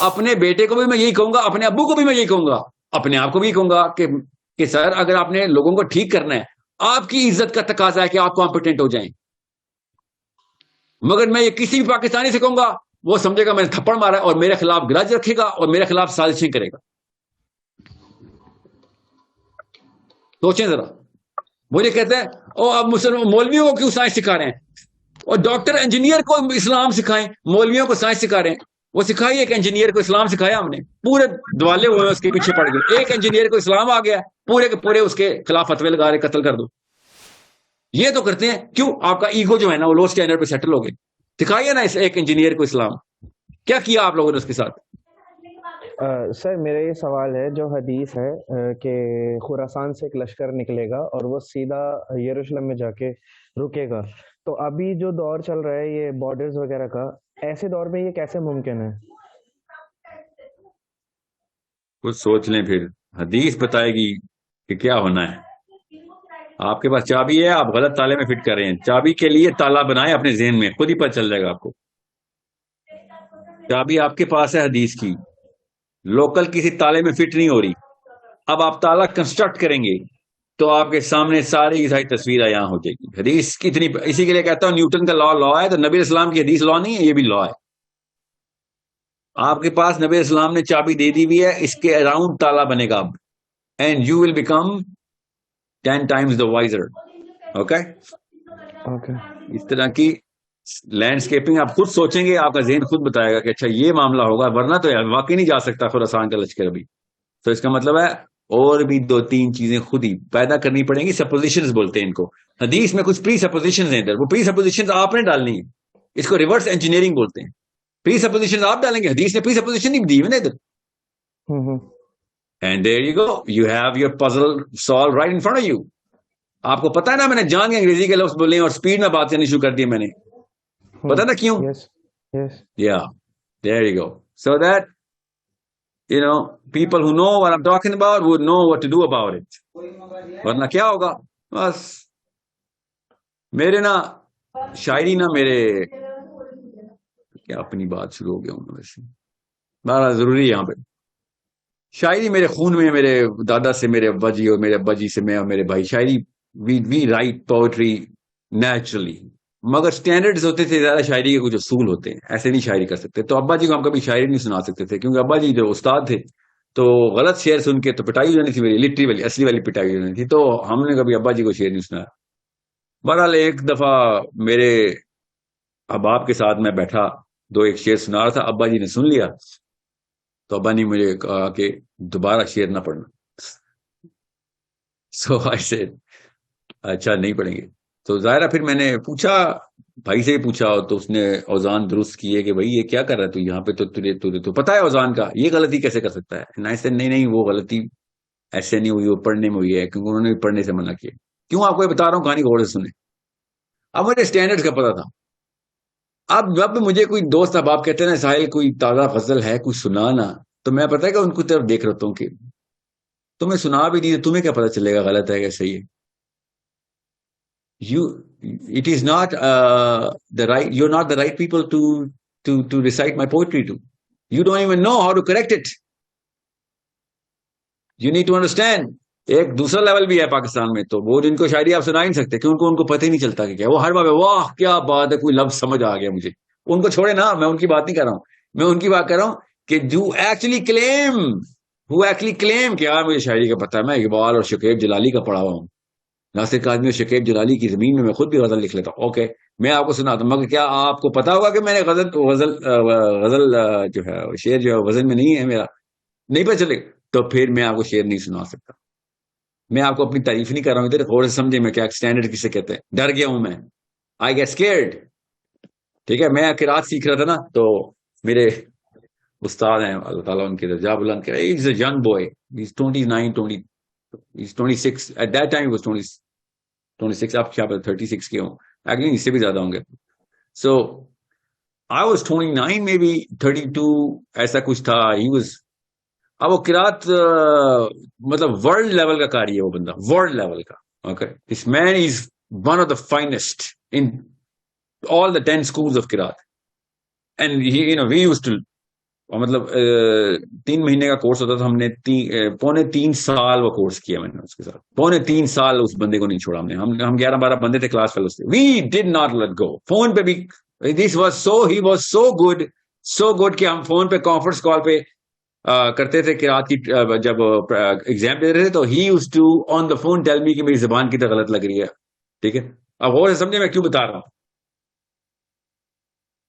اپنے بیٹے کو بھی میں یہی کہوں گا, اپنے ابو کو بھی میں یہی کہوں گا, اپنے آپ کو بھی کہوں گا کہ سر اگر آپ نے لوگوں کو ٹھیک کرنا ہے, آپ کی عزت کا تقاضا ہے کہ آپ کمپیٹنٹ ہو جائیں. مگر میں یہ کسی بھی پاکستانی سے کہوں گا, وہ سمجھے گا میں نے تھپڑ مارا اور میرے خلاف گرج رکھے گا اور میرے خلاف سازشیں کرے گا. سوچیں ذرا. مجھے کہتے ہیں او اب مسلمان مولویوں کو کیوں سائنس سکھا رہے ہیں, اور ڈاکٹر انجینئر کو اسلام سکھائیں, مولویوں کو سائنس سکھا رہے ہیں. وہ سکھائی, ایک انجینئر کو اسلام سکھایا ہم نے, پورے دوالے ہوئے اس کے پیچھے پڑ گئے. ایک انجینئر کو اسلام آ گیا, پورے کے پورے اس کے خلاف فتوے لگا رہے, قتل کر دو. یہ تو کرتے ہیں. کیوں؟ آپ کا ایگو جو ہے نا وہ لو اسٹینڈرڈ پہ سیٹل ہو گئے. سکھائیے نا اس ایک انجینئر کو اسلام. کیا کیا آپ لوگوں نے اس کے ساتھ؟ سر میرا یہ سوال ہے, جو حدیث ہے کہ خراسان سے ایک لشکر نکلے گا اور وہ سیدھا یروشلم میں جا کے رکے گا, تو ابھی جو دور چل رہا ہے یہ بارڈرز وغیرہ کا, ایسے دور میں یہ کیسے ممکن ہے؟ کچھ سوچ لیں, پھر حدیث بتائے گی کہ کیا ہونا ہے. آپ کے پاس چابی ہے, آپ غلط تالے میں فٹ کر رہے ہیں. چابی کے لیے تالا بنائیں اپنے ذہن میں, خود ہی پتہ چل جائے گا آپ کو. چابی آپ کے پاس ہے حدیث کی, لوکل کسی تالے میں فٹ نہیں ہو رہی. اب آپ تالا کنسٹرکٹ کریں گے تو آپ کے سامنے ساری کی ساری تصویر یہاں ہو جائے گی. حدیث کتنی, اسی کے لیے کہتا ہوں نیوٹن کا لا ہے, تو نبی اسلام کی حدیث لا نہیں ہے, یہ بھی لا ہے. آپ کے پاس نبی اسلام نے چابی دے دی ہوئی ہے, اس کے اراؤنڈ تالا بنے گا اب, and you will become 10 times the wiser. Okay, اس طرح کی لینڈسکیپنگ آپ خود سوچیں گے, آپ کا ذہن خود بتائے گا کہ اچھا یہ معاملہ ہوگا, ورنہ تو واقعی نہیں جا سکتا خراسان کا لشکر ابھی. تو اس کا مطلب ہے اور بھی 2-3 چیزیں خود ہی پیدا کرنی پڑیں گی. سپوزیشنز بولتے ہیں ان کو. حدیث میں کچھ پری سپوزیشنز ہیں ادھر, وہ پری سپوزیشنز آپ نے ڈالنی ہے. اس کو ریورس انجینئرنگ بولتے ہیں. پری سپوزیشنز آپ ڈالیں گے, حدیث نے پری سپوزیشن نہیں دی ہوئی نا ادھر. And there you go, you have your puzzle solve right in front of you. آپ کو پتا ہے نا, میں نے جان کے انگریزی کے لفظ بولے اور اسپیڈ میں بات کرنی شروع کر دی میں نے, پتا نا کیوں؟ Yeah, there you go. So that people who know what I'm talking about would know what to do about it. ورنہ کیا ہوگا؟ بس میرے نا شاعری نا میرے کیا اپنی بات شروع ہو گیا ہوں ویسے, بڑا ضروری ہے یہاں پہ. شاعری میرے خون میں, میرے دادا سے, میرے ابا جی اور میرے ابا جی سے, میں اور میرے بھائی شاعری, وی رائٹ پوئٹری نیچرلی. مگر سٹینڈرڈز ہوتے تھے زیادہ, شاعری کے کچھ اصول ہوتے ہیں, ایسے نہیں شاعری کر سکتے. تو ابا جی کو ہم کبھی شاعری نہیں سنا سکتے تھے, کیونکہ ابا جی جو استاد تھے تو غلط شعر سن کے تو پٹائی ہو جانی تھی میری, لٹری والی اصلی والی پٹائی ہو جانی تھی. تو ہم نے کبھی ابا جی کو شعر نہیں سنایا. بہرحال ایک دفعہ میرے احباب کے ساتھ میں بیٹھا, 2-1 شعر سنا رہا تھا, ابا جی نے سن لیا, تو ابا نے مجھے کہا کہ دوبارہ شعر نہ پڑھنا. سو آئی سیڈ اچھا نہیں پڑھیں گے. تو ظاہرہ پھر میں نے پوچھا, بھائی سے ہی پوچھا, تو اس نے اوزان درست کیے کہ بھائی یہ کیا کر رہا ہے تو یہاں پہ, تو پتا ہے اوزان کا, یہ غلطی کیسے کر سکتا ہے. نہیں وہ غلطی ایسے نہیں ہوئی, وہ پڑھنے میں ہوئی ہے, کیونکہ انہوں نے پڑھنے سے منع کیا. کیوں آپ کو بتا رہا ہوں, کہانی غور سے سنیں. اب مجھے اسٹینڈرڈ کا پتا تھا. اب جب مجھے کوئی دوست احباب کہتے ہیں نا ساحل کوئی تازہ غزل ہے کوئی سنانا, تو میں پتا ہے کہ ان کو طرف دیکھ رہتا ہوں کہ تمہیں سنا بھی دی, تمہیں کیا پتا چلے گا غلط ہے کہ صحیح ہے. It is not the right. You're not the right people to recite my poetry to. You don't even know how to correct it. You need to understand. ایک دوسرا لیول بھی ہے پاکستان میں, تو وہ جن کو شاعری آپ سنا ہی نہیں سکتے, کیونکہ ان کو پتہ ہی نہیں چلتا کہ کیا. وہ ہر بار واہ کیا بات ہے, کوئی لفظ سمجھ آ گیا مجھے. ان کو چھوڑے نا, میں ان کی بات نہیں کر رہا ہوں. میں ان کی بات کر رہا ہوں کہ who actually claim کہ یار مجھے شاعری کا پتہ ہے, میں اقبال اور شکیب جلالی کا پڑھا ہوا ہوں. ناصر کاظمی اور شکیب جلالی کی زمین میں خود بھی غزل لکھ لیتا ہوں. اوکے, میں آپ کو سناتا ہوں, مگر کیا آپ کو پتا ہوگا کہ میں نے غزل جو ہے شعر جو ہے غزل میں نہیں ہے میرا, نہیں پتہ چلے, تو پھر میں آپ کو شعر نہیں سنا سکتا. میں آپ کو اپنی تعریف نہیں کر رہا ہوں ادھر, غور سے سمجھے میں کیا اسٹینڈرڈ کسے کہتے ہیں. ڈر گیا ہوں میں, آئی گیٹ اسکیئرڈ. ٹھیک ہے, میں قرات سیکھ رہا تھا نا, تو میرے استاد ہیں اللہ تعالیٰ ان کے درجہ بلند کرے, he's a young boy, he's 26 at that time. He was 26, اب کیا 36 کے ہوں, ایکچولی اس سے بھی زیادہ ہوں گے. So I was 29 maybe 32 ایسا کچھ تھا. اب وہ قرات مطلب ورلڈ لیول کا قاری ہے وہ بندہ, ورلڈ لیول کا. Okay, this man is one of the finest in all the 10 schools of قرات, and we used to اور مطلب 3 مہینے کا کورس ہوتا تھا. ہم نے 3.25 سال وہ کورس کیا میں نے اس کے ساتھ. 3.25 سال اس بندے کو نہیں چھوڑا ہم نے. ہم 11-12 بندے تھے کلاس فیلوز تھے. We did not let go. Phone پہ بھی this was he was so good کہ ہم فون پہ کانفرنس کال پہ کرتے تھے قرات کی. جب ایگزام دے رہے تھے تو ہی used to on the phone tell me کہ میری زبان کی تو غلط لگ رہی ہے. ٹھیک ہے, اب غور سے سمجھے میں کیوں بتا رہا ہوں.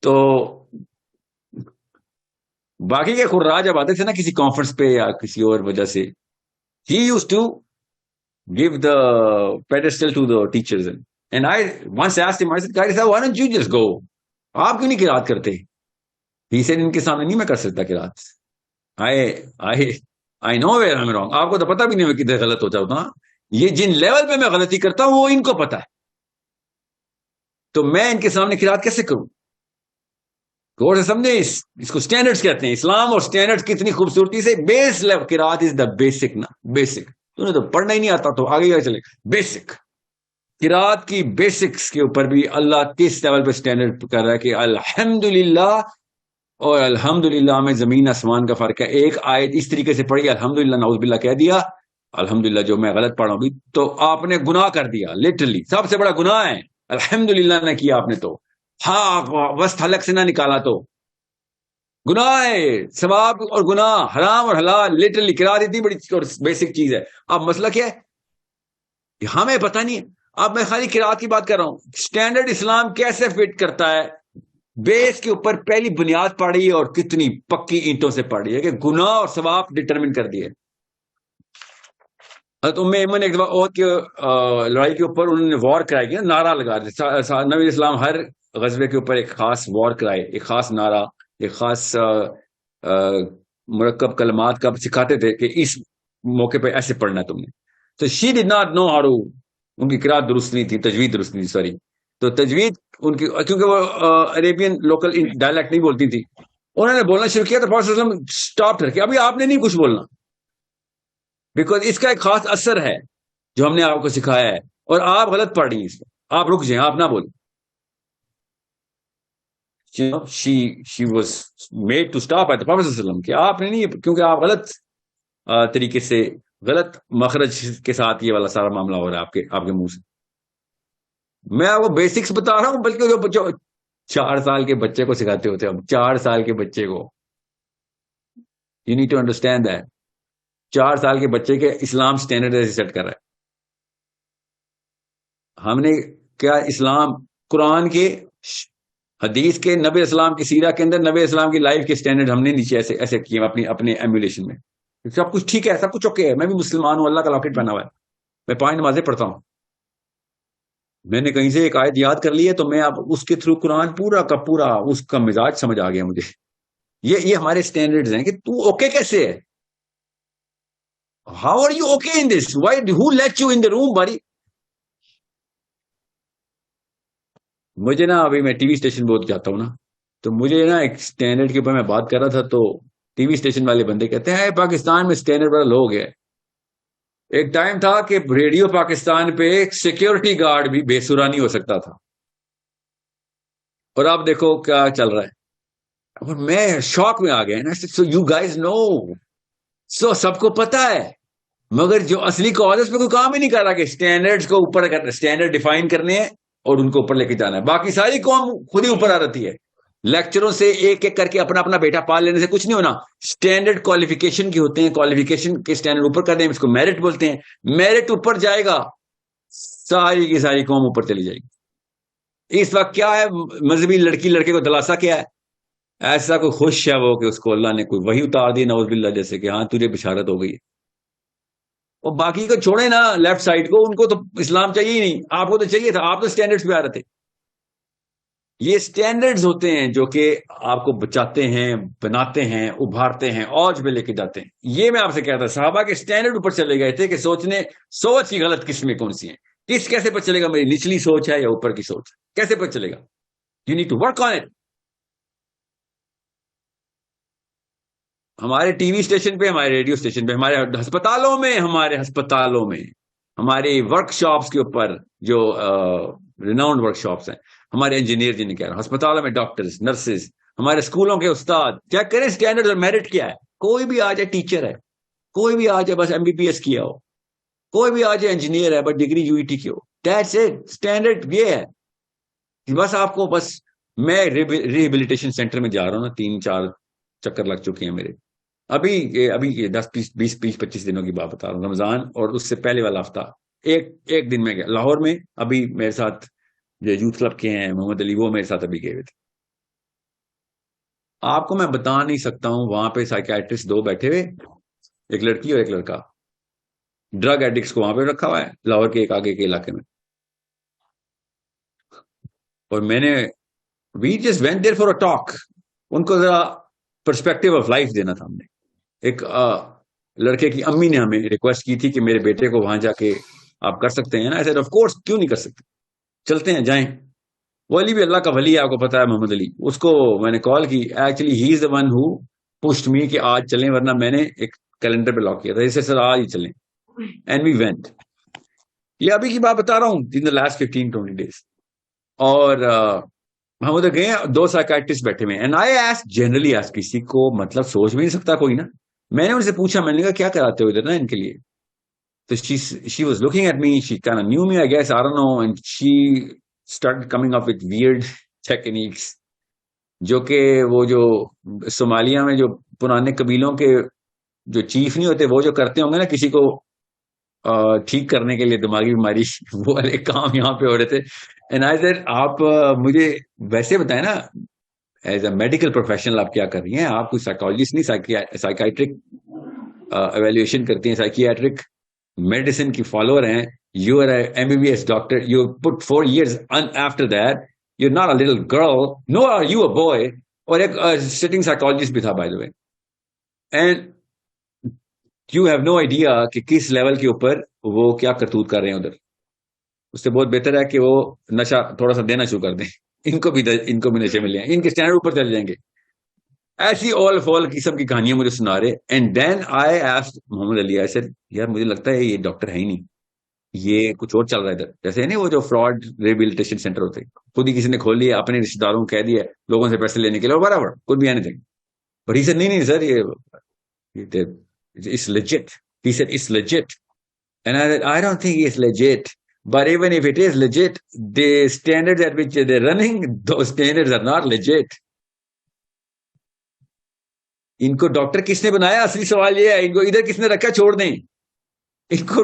تو باقی کے خراج جب آتے تھے نا کسی کانفرنس پہ یا کسی اور وجہ سے, he used to give the pedestal to the teachers. And I once asked him, I said, Qari sahab, why don't you just go? آپ کیوں نہیں قرات کرتے؟ He said, ان کے سامنے نہیں میں کر سکتا قرات. I know where I'm wrong. آپ کو تو پتا بھی نہیں میں کدھر غلط ہو جاتا ہوں. یہ جن لیول پہ میں غلطی کرتا ہوں وہ ان کو پتا ہے, تو میں ان کے سامنے قرات کیسے کروں؟ غور سے سمجھے, اس کو سٹینڈرڈز کہتے ہیں. اسلام اور سٹینڈرڈز کتنی خوبصورتی سے بیس لیول قرات از دا بیسک. نا بیسک تو نے تو پڑھنا ہی نہیں آتا تو آگے چلے. بیسک قرات کی بیسکس کے اوپر بھی اللہ کس لیول پہ سٹینڈرڈ کر رہا ہے کہ الحمدللہ اور الحمدللہ میں زمین آسمان کا فرق ہے. ایک آیت اس طریقے سے پڑھی الحمدللہ نعوذ باللہ کہہ دیا, الحمدللہ جو میں غلط پڑھا ہوں بھی تو آپ نے گناہ کر دیا. لٹرلی سب سے بڑا گناہ ہے. الحمدللہ نے کیا آپ نے تو ہاں وسط حلق سے نہ نکالا تو گناہ ہے. ثواب اور گناہ, حرام اور حلال, لٹرلی قرات اتنی بڑی اور بیسک چیز ہے. اب مسئلہ کیا ہے, ہمیں پتہ نہیں ہے. اب میں خالی قرات کی بات کر رہا ہوں. سٹینڈرڈ اسلام کیسے فٹ کرتا ہے, بیس کے اوپر پہلی بنیاد پڑی اور کتنی پکی اینٹوں سے پڑی ہے کہ گناہ اور ثواب ڈٹرمن کر دیے. حضرت ام ایمن ایک دفعہ عہد کی لڑائی کے اوپر انہوں نے وار کرائی گیا, نعرہ لگا رہے. نبی اسلام ہر غزوے کے اوپر ایک خاص وار کرائے, ایک خاص نعرہ, ایک خاص مرکب کلمات کا سکھاتے تھے کہ اس موقع پہ ایسے پڑھنا تم نے. تو she did not know how to, ان کی قرات درست نہیں تھی, تجوید درست نہیں تھی, سوری. تو تجوید ان کی, کیونکہ وہ عربین لوکل ڈائلیکٹ نہیں بولتی تھی, انہوں نے بولنا شروع کیا تو پروفیٹ صلی اللہ علیہ وسلم اسٹاپ کر کے ابھی آپ نے نہیں کچھ بولنا, بیکاز اس کا ایک خاص اثر ہے جو ہم نے آپ کو سکھایا ہے اور آپ غلط پڑھ رہی ہیں اس میں, آپ رک جائیں, آپ نہ بولیں. she was made to stop at the Prophet صلی اللہ علیہ وسلم کہ آپ نے نہیں, کیونکہ آپ غلط طریقے سے غلط مخرج کے ساتھ یہ والا سارا معاملہ ہو رہا ہے آپ کے منہ سے. میں آپ کو بیسکس بتا رہا ہوں, بلکہ جو 4 سال کے بچے کو سکھاتے ہوتے ہم, 4 سال کے بچے کو, you need to understand that. 4 سال کے بچے کے اسلام سٹینڈرڈ ایسے سیٹ کر رہا ہے. ہم نے کیا اسلام قرآن کے, حدیث کے, نبی اسلام کی سیرہ کے اندر نبی اسلام کی لائف کے سٹینڈرڈ ہم نے نیچے ایسے کیے اپنے ایمولیشن میں. سب کچھ ٹھیک ہے, سب کچھ اوکے ہے, میں بھی مسلمان ہوں, اللہ کا لاکٹ پہنا ہوا ہے, میں 5 نمازیں پڑھتا ہوں, میں نے کہیں سے ایک آیت یاد کر لی ہے تو میں اب اس کے تھرو قرآن پورا کا پورا اس کا مزاج سمجھ آ گیا مجھے. یہ ہمارے سٹینڈرڈز ہیں کہ تو اوکے کیسے ہے, how are you okay in this, why who let you in the room بڑی. مجھے نا ابھی میں ٹی وی اسٹیشن بہت جاتا ہوں نا, تو مجھے نا ایک سٹینڈرڈ کے اوپر میں بات کر رہا تھا تو ٹی وی اسٹیشن والے بندے کہتے ہیں پاکستان میں سٹینڈرڈ بڑا لو گیا. ایک ٹائم تھا کہ ریڈیو پاکستان پہ ایک سیکیورٹی گارڈ بھی بے سرا نہیں ہو سکتا تھا, اور آپ دیکھو کیا چل رہا ہے. اور میں شوق میں آ گیا. سو یو گائز نو, سو سب کو پتا ہے, مگر جو اصلی کاز اس پہ کوئی کام ہی نہیں کر رہا کہ سٹینڈرڈز کو اوپر سٹینڈرڈ ڈیفائن کرنے ہیں اور ان کو اوپر لے کے جانا ہے. باقی ساری قوم خود ہی اوپر آ رہتی ہے. لیکچروں سے ایک ایک کر کے اپنا بیٹا پال لینے سے کچھ نہیں ہونا. سٹینڈرڈ کوالیفیکیشن کی ہوتے ہیں, کوالیفیکیشن کے سٹینڈرڈ اوپر کر دیں, اس کو میرٹ بولتے ہیں. میرٹ اوپر جائے گا, ساری کی ساری قوم اوپر چلی جائے گی. اس وقت کیا ہے, مذہبی لڑکی لڑکے کو دلاسا کیا ہے, ایسا کوئی خوش ہے وہ کہ اس کو اللہ نے کوئی وحی اتار دی نعوذ باللہ, جیسے کہ ہاں تجھے بشارت ہو گئی. اور باقی کو چھوڑے نا لیفٹ سائڈ کو, ان کو تو اسلام چاہیے ہی نہیں. آپ کو تو چاہیے تھا, آپ تو سٹینڈرڈز پہ آ رہے تھے. یہ سٹینڈرڈز ہوتے ہیں جو کہ آپ کو بچاتے ہیں, بناتے ہیں, ابھارتے ہیں, اوج پہ لے کے جاتے ہیں. یہ میں آپ سے کہتا, صحابہ کے سٹینڈرڈ اوپر چلے گئے تھے کہ سوچ کی غلط قسمیں کون سی ہیں. کیسے پتہ چلے گا میری نچلی سوچ ہے یا اوپر کی سوچ, کیسے پتہ چلے گا؟ You need to work on it. ہمارے ٹی وی اسٹیشن پہ, ہمارے ریڈیو اسٹیشن پہ, ہمارے ہسپتالوں میں, ہمارے ورک شاپس کے اوپر جو ریناؤنڈ ورک شاپس ہیں, ہمارے انجینئر جنہیں کہہ رہا ہوں, ہسپتالوں میں ڈاکٹرز, نرسز, ہمارے اسکولوں کے استاد چیک کریں اسٹینڈرڈ اور میرٹ کیا ہے. کوئی بھی آ جائے ٹیچر ہے, کوئی بھی آ جائے بس MBBS کیا ہو, کوئی بھی آ جائے انجینئر ہے بس ڈگری UET کی ہو, دیٹس اٹ. اسٹینڈرڈ یہ ہے کہ بس آپ کو بس, میں ریہیبلیٹیشن سینٹر میں جا رہا ہوں نا, 3-4 چکر لگ چکے ہیں میرے. ابھی یہ 10-20-25 دنوں کی بات بتا رہا ہوں, رمضان اور اس سے پہلے والا ہفتہ ایک دن میں گیا لاہور میں. ابھی میرے ساتھ جو یوتھ کلب کے ہیں محمد علی, وہ میرے ساتھ ابھی گئے ہوئے تھے. آپ کو میں بتا نہیں سکتا ہوں, وہاں پہ سائیکیٹرسٹ 2 بیٹھے ہوئے, ایک لڑکی اور ایک لڑکا. ڈرگ ایڈکٹس کو وہاں پہ رکھا ہوا ہے لاہور کے ایک آگے کے علاقے میں. اور میں نے we just went there for a talk, ان کو ذرا پرسپیکٹو آف لائف دینا تھا. ہم نے ایک لڑکے کی امی نے ہمیں ریکویسٹ کی تھی کہ میرے بیٹے کو وہاں جا کے آپ کر سکتے ہیں نا. ایسے آف کورس, کیوں نہیں کر سکتے, چلتے ہیں جائیں. وہ علی بھی اللہ کا ولی ہے, آپ کو پتا ہے محمد علی. اس کو میں نے کال کی, actually he is the one who pushed me کہ آج چلیں, ورنہ میں نے ایک کیلنڈر پہ لاک کیا تھا اسے, سر آج ہی چلیں. And we went. یہ ابھی کی بات بتا رہا ہوں, ان دا لاسٹ 15-20 days. اور ہم ادھر گئے, 2 سائیکیٹرسٹ بیٹھے ہوئے, and I ask generally ask, کسی کو مطلب سوچ بھی نہیں سکتا کوئی نا. میں نے ان سے پوچھا, میں نے کہا کیا کراتے ہو ادھر نا ان کے لیے. تو she was looking at me, she kind of knew me, I guess, I don't know, and she started coming up with weird techniques, جو کہ وہ جو صومالیہ میں جو پرانے قبیلوں کے جو چیف نہیں ہوتے, وہ جو کرتے ہوں گے نا کسی کو ٹھیک کرنے کے لیے دماغی بیماری, وہ والے کام یہاں پہ ہو رہے تھے. اینڈ آئی سیڈ, آپ مجھے ویسے بتائیں نا, ایز اے میڈیکل پروفیشنل آپ کیا کر رہی ہیں, آپ کوئی سائیکالوجسٹ نہیں, سائیکیٹرک ایویلویشن کرتی ہیں, سائیکیٹرک میڈیسن کی فالوور ہیں. You are a MBBS doctor, you put 4 years after that, you're not a little girl, no are you a boy. اور ایک سٹنگ سائیکالوجسٹ بھی تھا by the way. And you have no idea کہ کس level کے اوپر وہ کیا کرتوت کر رہے ہیں ادھر. اس سے بہت بہتر ہے کہ وہ نشہ تھوڑا سا دینا شروع کر دیں, ان کو بھی نشے مل جائیں, ان کے اسٹینڈرڈ اوپر چل جائیں گے. ایسی آل فال قسم کی کہانیاں مجھے سنا رہے. And then I asked Muhammad Ali, I said یار مجھے لگتا ہے یہ ڈاکٹر ہے ہی نہیں, یہ کچھ اور چل رہا ہے ادھر. جیسے نہیں وہ جو فراڈ ریہیبلیٹیشن سینٹر ہوتے, خود ہی کسی نے کھول لیا, اپنے رشتے داروں کو کہہ دیا لوگوں سے پیسے لینے کے لیے, برابر کوئی بھی any thing. But he said نہیں سر, یہ it's legit. He said it's legit. And I said, I don't think it's legit. But even if it is legit, the standards at which they're running, those standards are not legit. ان کو doctor کس نے بنایا, اصلی سوال یہ ہے. ان کو ادھر کس نے رکھا, چھوڑ دیں. ان کو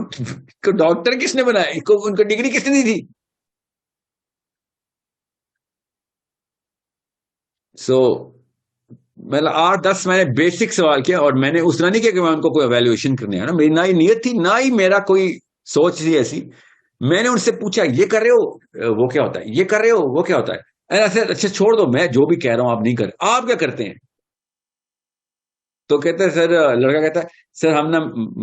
ڈاکٹر کس نے بنایا, ان کو ڈگری کس نے دی تھی. سو میں 8-10 میں نے بیسک سوال کیا, اور میں نے اس طرح نہیں کیا کہ میں ان کو کوئی ایویلویشن کرنے آیا نا, میری نہ ہی نیت تھی نہ ہی میرا کوئی سوچ تھی ایسی. میں نے ان سے پوچھا یہ کر رہے ہو وہ کیا ہوتا ہے, یہ کر رہے ہو وہ کیا ہوتا ہے. اچھا چھوڑ دو, میں جو بھی کہہ رہا ہوں آپ نہیں کر, آپ کیا کرتے ہیں. تو کہتے ہیں سر, لڑکا کہتا ہے سر ہم نا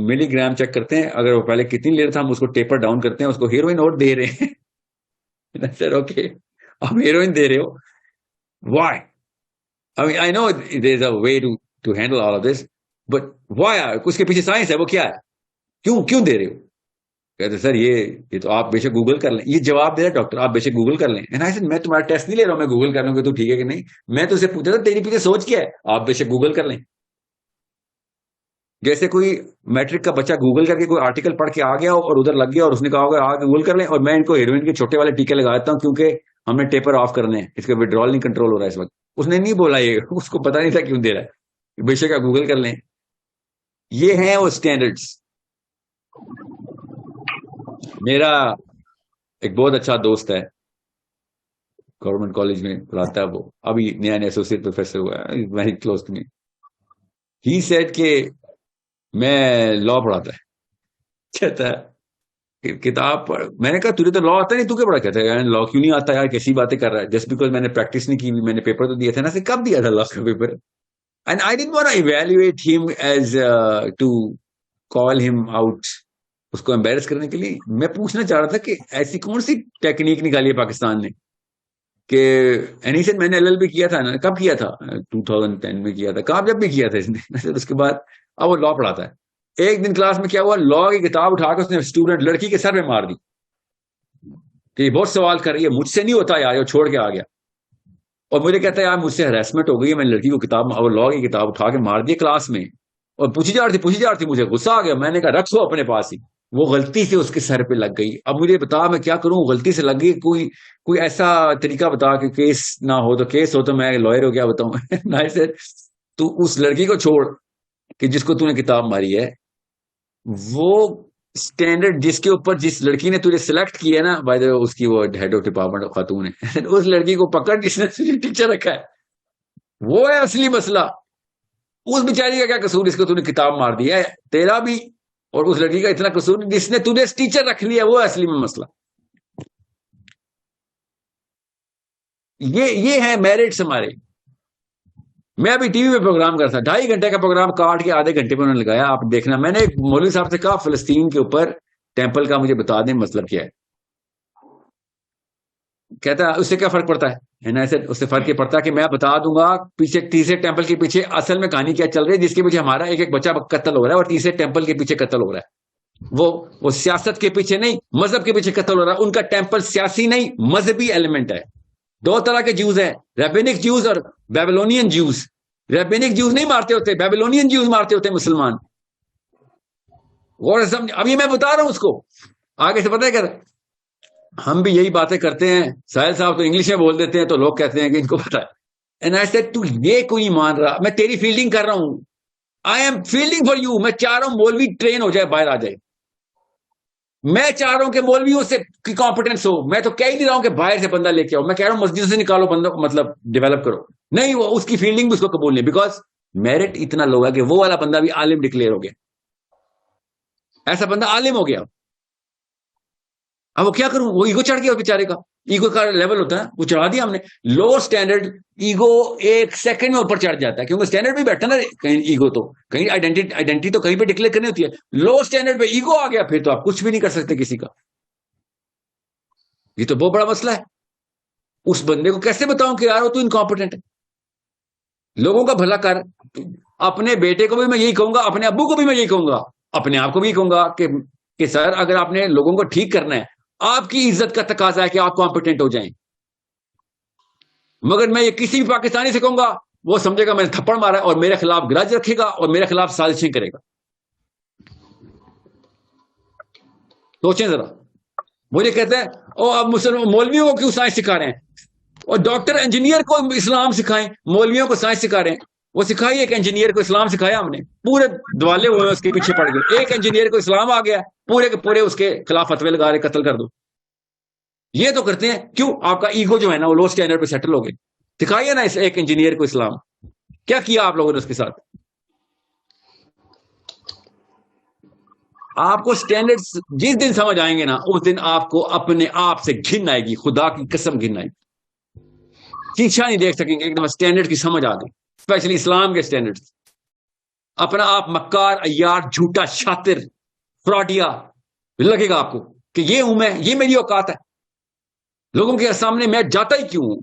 ملی گرام چیک کرتے ہیں, اگر وہ پہلے کتنی لے رہا تھا ہم اس کو ٹیپر ڈاؤن کرتے ہیں, اس کو ہیروئن اور دے رہے ہیں. سر اوکے, آپ ہیروئن دے رہے ہو, Y. I mean, I know there's a way to handle all of this, but why? اس کے پیچھے سائنس ہے, وہ کیا ہے, کیوں دے رہے ہو. کہتے سر یہ تو آپ بے شک گوگل کر لیں. یہ جواب دے رہا ڈاکٹر, آپ بے شک گوگل کر لیں. میں تمہارا ٹیسٹ نہیں لے رہا ہوں, میں گوگل کر لوں کہ تو ٹھیک ہے کہ نہیں. میں تو اسے پوچھا تھا تیری پیچھے سوچ کیا ہے, آپ بے شک گوگل کر لیں. جیسے کوئی میٹرک کا بچہ گوگل کر کے کوئی آرٹیکل پڑھ کے آ گیا اور ادھر لگ گیا اور اس نے کہا ہوگا آ گوگل کر لیں, اور میں ان کو ہیروئن کے چھوٹے والے ٹیکے لگا دیتا ہوں کیونکہ ہم نے ٹیپر آف کرنے ہیں, اس کا وڈرال نہیں کنٹرول ہو رہا ہے اس وقت. اس نے نہیں بولا, یہ اس کو پتا نہیں تھا کیوں دے رہا ہے, بے شک گوگل کر لیں. یہ ہیں وہ اسٹینڈرڈس. میرا ایک بہت اچھا دوست ہے, گورنمنٹ کالج میں پڑھاتا ہے, وہ ابھی نیا ایسوسیٹ پروفیسر ہوا ہے, very close to me. He said کہ میں لا پڑھاتا ہے. کہتا ہے کتاب پڑھ. میں نے کہا تجھے تو لا آتا نہیں, تو کیا پڑھا. کہتا ہے لا کیوں نہیں آتا یار, کیسی باتیں کر رہا ہے, جسٹ بیکاز میں نے پریکٹس نہیں کی, میں نے پیپر تو دیا تھا نا. سے کب دیا تھا لا کا paper. And I didn't want to evaluate him as to call him out, اس کو امبیرس کرنے کے لیے. میں پوچھنا چاہ رہا تھا کہ ایسی کون سی ٹیکنیک نکالی ہے پاکستان نے کہ اینیشن میں نے LLB کیا تھا نا, کب کیا تھا, 2010 میں کیا تھا, کامیاب بھی کیا تھا اس نے. اس کے بعد اب وہ لا پڑھاتا ہے. ایک دن کلاس میں کیا ہوا, لا کی کتاب اٹھا کے اس نے اسٹوڈنٹ لڑکی کے سر پہ مار دی کہ یہ بہت سوال کر رہی ہے, مجھ سے نہیں ہوتا یار, وہ چھوڑ کے آ گیا. اور مجھے کہتا ہے یار مجھ سے ہراسمنٹ ہو گئی ہے, میں نے لڑکی کو کتاب اور لا کی کتاب اٹھا کے مار دی کلاس میں, اور پوچھی جا رہی تھی, مجھے غصہ آ گیا. میں نے کہا رکھو اپنے پاس ہی, وہ غلطی سے اس کے سر پہ لگ گئی. اب مجھے بتا میں کیا کروں, غلطی سے لگ گئی, کوئی ایسا طریقہ بتا کہ کیس نہ ہو, تو کیس ہو تو میں لائر ہو, کیا بتاؤں. تو اس لڑکی کو چھوڑ کہ جس کو تو نے کتاب ماری ہے, وہ اسٹینڈرڈ جس کے اوپر جس لڑکی نے تجھے سلیکٹ کیا ہے نا, بائی دا اس کی وہ ہیڈ آف ڈپارٹمنٹ خاتون ہے, اس لڑکی کو پکڑ جس نے تجھے ٹیچر رکھا ہے, وہ ہے اصلی مسئلہ. اس بیچاری کا کیا قصور اس کو تو نے کتاب مار دیا ہے, تیرا بھی اور اس لڑکی کا اتنا قصور جس نے تجھے ٹیچر رکھ لیا, وہ ہے اصلی میں مسئلہ. یہ ہے میرٹس ہمارے. میں ابھی ٹی وی میں پروگرام کرتا, 2.5 گھنٹے کا پروگرام کاٹ کے آدھے گھنٹے میں انہوں نے لگایا. آپ دیکھنا, میں نے ایک مولوی صاحب سے کہا فلسطین کے اوپر ٹیمپل کا مجھے بتا دیں مطلب کیا ہے. کہتا ہے اس سے کیا فرق پڑتا ہے, اس سے فرق یہ پڑتا ہے کہ میں بتا دوں گا پیچھے تیسرے ٹیمپل کے پیچھے اصل میں کہانی کیا چل رہی ہے, جس کے پیچھے ہمارا ایک بچہ قتل ہو رہا ہے اور تیسرے ٹیمپل کے پیچھے قتل ہو رہا ہے. وہ سیاست کے پیچھے نہیں, مذہب کے پیچھے قتل ہو رہا ہے. ان کا ٹیمپل سیاسی نہیں, مذہبی ایلیمنٹ ہے. 2 طرح کے جیوز ہیں, ریبینک جیوز اور بیبلونین جیوز. ریبینک جیوز نہیں مارتے ہوتے, بیبلونین جیوز مارتے ہوتے مسلمان. غور سے سمجھ, ابھی میں بتا رہا ہوں اس کو آگے سے. پتہ ہے کہ ہم بھی یہی باتیں کرتے ہیں, ساحل صاحب تو انگلش میں بول دیتے ہیں تو لوگ کہتے ہیں کہ ان کو پتا ہے. And I said, تو یہ کوئی مان رہا, میں تیری فیلڈنگ کر رہا ہوں, I am fielding for you. میں چاہ رہا ہوں مولوی ٹرین ہو جائے, باہر آ جائے. میں چاہ رہا ہوں کہ مولویوں سے کمپٹنس ہو. میں تو کہہ نہیں رہا ہوں کہ باہر سے بندہ لے کے آؤ, میں کہہ رہا ہوں مسجد سے نکالو بندہ کو, مطلب ڈیولپ کرو. نہیں, وہ اس کی فیلڈنگ بھی اس کو قبول نہیں, بیکاز میرٹ اتنا لو ہے کہ وہ والا بندہ بھی عالم ڈکلیئر ہو گیا. ایسا بندہ عالم ہو گیا. اب وہ کیا کروں, وہ ایگو چڑھ گیا بیچارے کا. ایگو کا لیول ہوتا ہے, وہ چڑھا دیا ہم نے. لو اسٹینڈرڈ ایگو 1 سیکنڈ میں اوپر چڑھ جاتا ہے, کیونکہ اسٹینڈرڈ بھی بیٹھا نا کہیں ایگو, تو کہیں آئیڈینٹی تو کہیں پہ ڈکلیئر کرنی ہوتی ہے. لو اسٹینڈرڈ پہ ایگو آ گیا, پھر تو آپ کچھ بھی نہیں کر سکتے کسی کا. یہ تو بہت بڑا مسئلہ ہے. اس بندے کو کیسے بتاؤں کہ یار تو انکمپٹنٹ ہے. لوگوں کا بھلا کر. اپنے بیٹے کو بھی میں یہی کہوں گا, اپنے ابو کو بھی میں یہی کہوں گا, اپنے آپ کو بھی کہوں گا کہ سر اگر آپ نے لوگوں کو ٹھیک کرنا ہے, آپ کی عزت کا تقاضا ہے کہ آپ کمپیٹنٹ ہو جائیں. مگر میں یہ کسی بھی پاکستانی سے کہوں گا, وہ سمجھے گا میں نے تھپڑ مارا اور میرے خلاف گرج رکھے گا اور میرے خلاف سازشیں کرے گا. سوچیں ذرا. مجھے کہتے ہیں او اب مسلمان مولویوں کو کیوں سائنس سکھا رہے ہیں, اور ڈاکٹر انجینئر کو اسلام سکھائیں, مولویوں کو سائنس سکھا رہے ہیں. وہ سکھائی, ایک انجینئر کو اسلام سکھایا ہم نے, پورے دوالے ہوئے اس کے پیچھے پڑ گئے. ایک انجینئر کو اسلام آ گیا, پورے کے پورے اس کے خلاف فتوے لگا رہے, قتل کر دو. یہ تو کرتے ہیں. کیوں؟ آپ کا ایگو جو ہے نا وہ لو سٹینڈرڈ پہ سیٹل ہو گئے. سکھائیے نا اس ایک انجینئر کو اسلام. کیا کیا آپ لوگوں نے اس کے ساتھ؟ آپ کو سٹینڈرڈ جس دن سمجھ آئیں گے نا, اس دن آپ کو اپنے آپ سے گھن آئے گی, خدا کی قسم گھن آئے گی. شیشہ نہیں دیکھ سکیں گے, ایک دم سٹینڈرڈ کی سمجھ آ گئی, اسپیشلی اسلام کے سٹینڈرڈ. اپنا آپ مکار, عیار, جھوٹا, شاطر, فراڈیا لگے گا آپ کو کہ یہ ہوں میں, یہ میری اوقات ہے. لوگوں کے سامنے میں جاتا ہی کیوں ہوں؟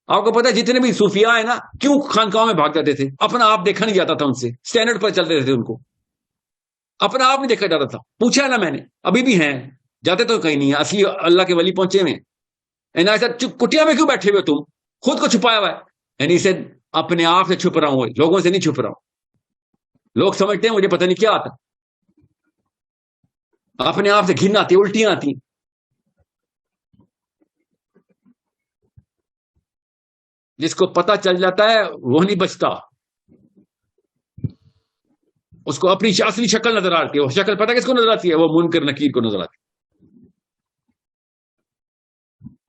آپ کو پتا ہے جتنے بھی صوفیاء ہیں نا, کیوں خانقاہوں میں بھاگ جاتے تھے؟ اپنا آپ دیکھا نہیں جاتا تھا ان سے, سٹینڈرڈ پر چلتے تھے ان کو, اپنا آپ نہیں دیکھا جاتا تھا. پوچھا ہے نا میں نے, ابھی بھی ہیں, جاتے تو کہیں نہیں ہے, اصلی اللہ کے ولی پہنچے ہوئے. کٹیا میں کیوں بیٹھے ہوئے تم, خود کو چھپایا ہوا ہے. یعنی اسے اپنے آپ سے چھپ رہا ہوں, لوگوں سے نہیں چھپ رہا ہوں. لوگ سمجھتے ہیں مجھے پتہ نہیں کیا آتا, اپنے آپ سے گھن آتی, الٹیاں آتی. جس کو پتہ چل جاتا ہے وہ نہیں بچتا, اس کو اپنی اصلی شکل نظر آتی ہے. وہ شکل پتہ کس کو نظر آتی ہے؟ وہ منکر نکیر کو نظر آتی ہے.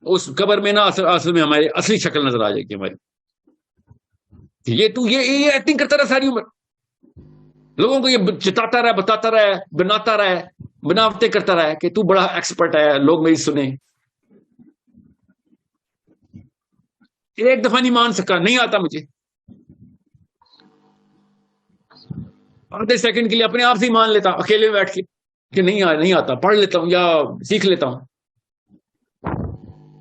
اس قبر میں نا اصل میں ہماری اصلی شکل نظر آ جائے گی ہماری. یہ ایکٹنگ کرتا رہا ساری عمر, لوگوں کو یہ جتاتا رہا, بتاتا رہا, بناتا رہا, بناوٹیں کرتا رہا کہ تو بڑا ایکسپرٹ ہے, لوگ میری سنیں. ایک دفعہ نہیں مان سکا, نہیں آتا مجھے. آدھے سیکنڈ کے لیے اپنے آپ سے ہی مان لیتا اکیلے میں بیٹھ کے کہ نہیں آتا, پڑھ لیتا ہوں یا سیکھ لیتا ہوں.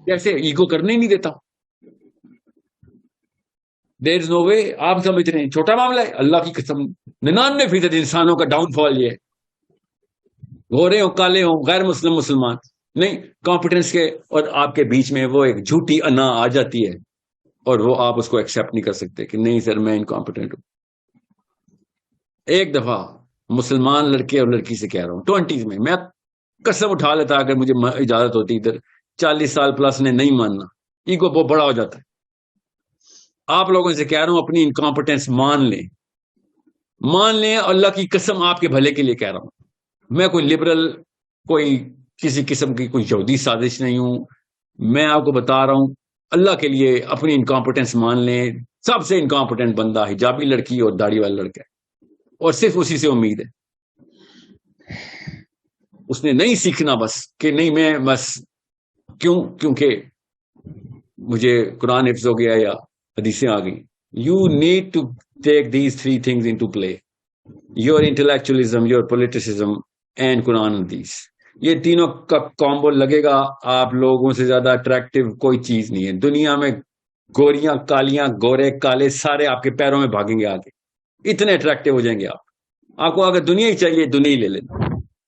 کیسے؟ ایگو کرنے ہی نہیں دیتا. دیر از نو وے. آپ سمجھ رہے ہیں چھوٹا معاملہ ہے, اللہ کی قسم 99% انسانوں کا ڈاؤن فال یہ ہے. گورے ہوں, کالے ہوں, غیر مسلم, مسلمان نہیں, کمپٹنس کے اور آپ کے بیچ میں وہ ایک جھوٹی انا آ جاتی ہے اور وہ آپ اس کو ایکسیپٹ نہیں کر سکتے کہ نہیں سر میں انکمپیٹنٹ ہوں. ایک دفعہ مسلمان لڑکے اور لڑکی سے کہہ رہا ہوں 20s میں قسم اٹھا لیتا اگر مجھے اجازت ہوتی ادھر 40 سال پلس نے نہیں ماننا, ایگو بہت بڑا ہو جاتا ہے. آپ لوگوں سے کہہ رہا ہوں اپنی انکمپیٹنس مان لیں, اللہ کی قسم آپ کے بھلے کے لیے کہہ رہا ہوں. میں کوئی لبرل, کوئی کسی قسم کی کوئی یہودی سازش نہیں ہوں. میں آپ کو بتا رہا ہوں اللہ کے لیے اپنی انکمپیٹنس مان لیں. سب سے انکمپیٹنٹ بندہ حجابی لڑکی اور داڑھی والا لڑکا ہے, اور صرف اسی سے امید ہے. اس نے نہیں سیکھنا بس کہ نہیں میں بس کیونکہ مجھے قرآن حفظ ہو گیا یا حدیثیں آ گئی. You need to take these 3 things into play: your intellectualism, your politicism and Quran Hadith. یہ تینوں کا کامبو لگے گا, آپ لوگوں سے زیادہ اٹریکٹیو کوئی چیز نہیں ہے دنیا میں. گوریاں کالیاں گورے کالے سارے آپ کے پیروں میں بھاگیں گے آگے, اتنے اٹریکٹیو ہو جائیں گے آپ. آپ کو اگر دنیا ہی چاہیے دنیا ہی لے لیں,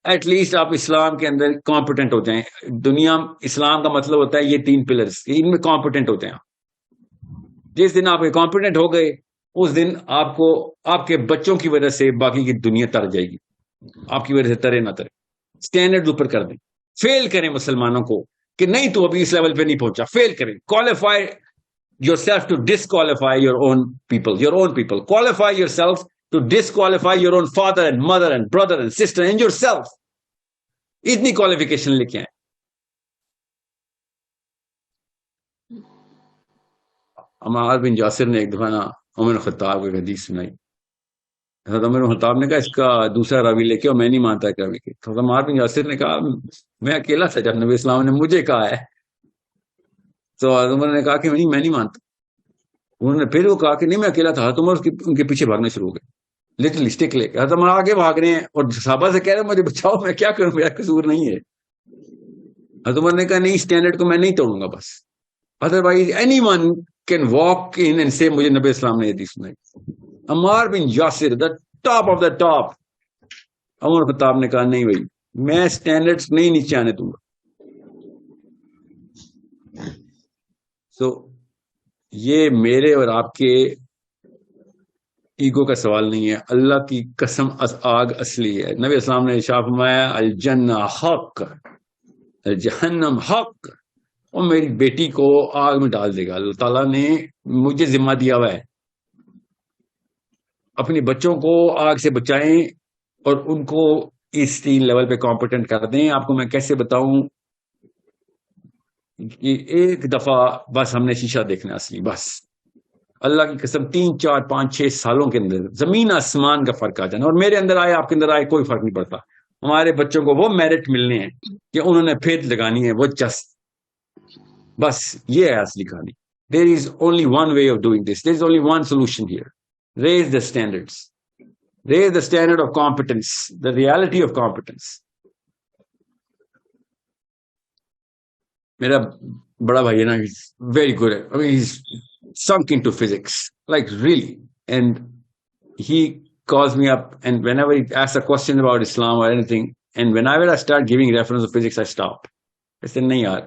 ایٹ لیسٹ آپ اسلام کے اندر کمپیٹنٹ ہو جائیں. دنیا اسلام کا مطلب ہوتا ہے یہ 3 پلرز, ان میں کمپیٹنٹ ہوتے ہیں. جس دن آپ کمپیٹنٹ ہو گئے اس دن آپ کو آپ کے بچوں کی وجہ سے باقی کی دنیا تر جائے گی, آپ کی وجہ سے ترے نہ ترے. اسٹینڈرڈ اوپر کر دیں, فیل کریں مسلمانوں کو کہ نہیں تو ابھی اس لیول پہ نہیں پہنچا, فیل کریں. Qualify yourself to disqualify your own people. Qualify yourself to disqualify your own father and mother and brother and sister and yourself. اتنی کوالیفیکیشن لے کے آئیں. عمار بن یاسر نے ایک دفعہ نا عمر خطاب کو حدیث سنائی. حضرت عمر خطاب نے کہا اس کا دوسرا راوی لے کے, اور میں نہیں مانتا کہ راوی کے. حضرت عمار بن یاسر نے کہا میں اکیلا تھا جب نبی اسلام نے مجھے کہا ہے. تو حضرت عمر نے کہا کہ میں نہیں مانتا. انہوں نے پھر وہ کہا کہ نہیں میں اکیلا تھا. حضرت عمر ان کے پیچھے بھاگنے شروع ہو گئے, لٹرلی اسٹک لے کے. حضرت عمر آگے بھاگ رہے ہیں اور صحابہ سے کہہ رہے ہیں مجھے بچاؤ, میں کیا کروں, میرا قصور نہیں ہے. حضرت عمر نے کہا نہیں اسٹینڈرڈ کو میں نہیں توڑوں گا بس. Otherwise anyone can walk in and سے مجھے نبی اسلام نے حدیث سنائی. Ammar bin Yasir the top of the top. Umar Khattab نے کہا نہیں بھائی میں اسٹینڈرڈز نہیں نیچے آنے دوں گا. سو یہ میرے اور آپ کے ایگو کا سوال نہیں ہے, اللہ کی قسم آگ اصلی ہے. نبی اسلام نے ارشاد فرمایا الجنہ حق الجہنم حق, اور میری بیٹی کو آگ میں ڈال دے گا. اللہ تعالیٰ نے مجھے ذمہ دیا ہوا ہے اپنے بچوں کو آگ سے بچائیں اور ان کو اس 3 لیول پہ کمپیٹنٹ کر دیں. آپ کو میں کیسے بتاؤں کہ ایک دفعہ بس ہم نے شیشہ دیکھنا اصلی, بس اللہ کی قسم 3 4 5 6 سالوں کے اندر زمین آسمان کا فرق آ جانا, اور میرے اندر آئے آپ کے اندر آئے کوئی فرق نہیں پڑتا. ہمارے بچوں کو وہ میرٹ ملنے ہیں کہ انہوں نے پھر لگانی ہے وہ چست. بس یہ ہے اصلی کہانی. There is only one way of doing this. There is only one solution here. Raise the standards. Raise the standard of competence, the reality of competence. میرا بڑا بھائی ہے نا, he's very good at, I mean he's sunk into physics, like really. And he calls me up and whenever he asks a question about Islam or anything, and whenever I start giving reference of physics, I stop. I said نہیں یار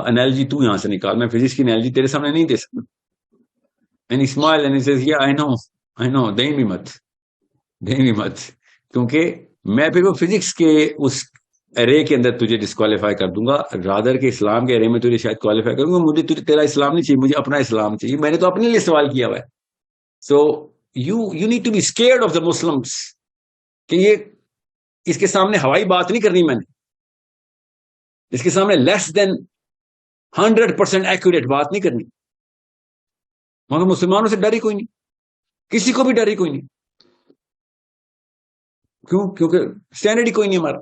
analogy تو یہاں سے نکال, میں physics کی analogy تیرے سامنے نہیں دے سکتا. And he smiled and he says yeah I know دیں بھی مت کیونکہ میں پھر وہ فزکس کے اس ارے کے اندر تجھے ڈسکوالیفائی کر دوں گا, رادر کے اسلام کے ارے میں تجھے شاید کوالیفائی کروں گا. مجھے تیرا اسلام نہیں چاہیے, مجھے اپنا اسلام چاہیے. میں نے تو اپنے لیے سوال کیا ہوا ہے. So you need to be scared of the Muslims کہ یہ اس کے سامنے ہوائی بات نہیں کرنی, میں نے اس کے سامنے لیس دین 100% ایکوریٹ بات نہیں کرنی. مگر مسلمانوں سے ڈر ہی کوئی نہیں, کسی کو بھی ڈر ہی کوئی نہیں. کیوں؟ کیونکہ اسٹینڈرڈ ہی کوئی نہیں ہمارا.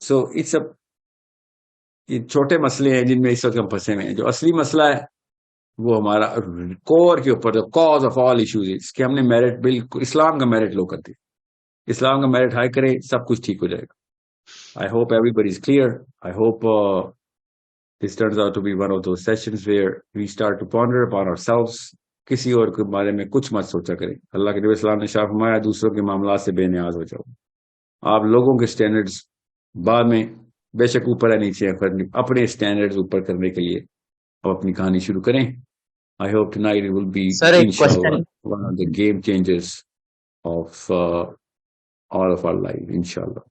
سو اٹس یہ چھوٹے مسئلے ہیں جن میں اس وقت ہم پھنسے ہوئے ہیں. جو اصلی مسئلہ ہے وہ ہمارا کور کے اوپر کاز آف آل ایشوز کہ ہم نے میرٹ بالکل اسلام کا میرٹ لو کر دیا. اسلام کا میرٹ ہائی کرے سب کچھ ٹھیک ہو جائے گا. I hope everybody is clear. I hope this turns out to be one of those sessions where we start to ponder upon ourselves. کسی اور کے بارے میں کچھ مت سوچا کریں. اللہ کے نبی اسلام نے شاہ فرمایا دوسروں کے معاملات سے بے نیاز ہو جاؤ. آپ لوگوں کے سٹینڈرڈز بعد میں بے شک اوپر ہے نیچے ہے، فرق نہیں، اپنے اسٹینڈرڈ اوپر کرنے کے لیے اب اپنی کہانی شروع کریں. I hope tonight it will be, سر ایک inshallah, question one of the game changers of all of our life, inshallah.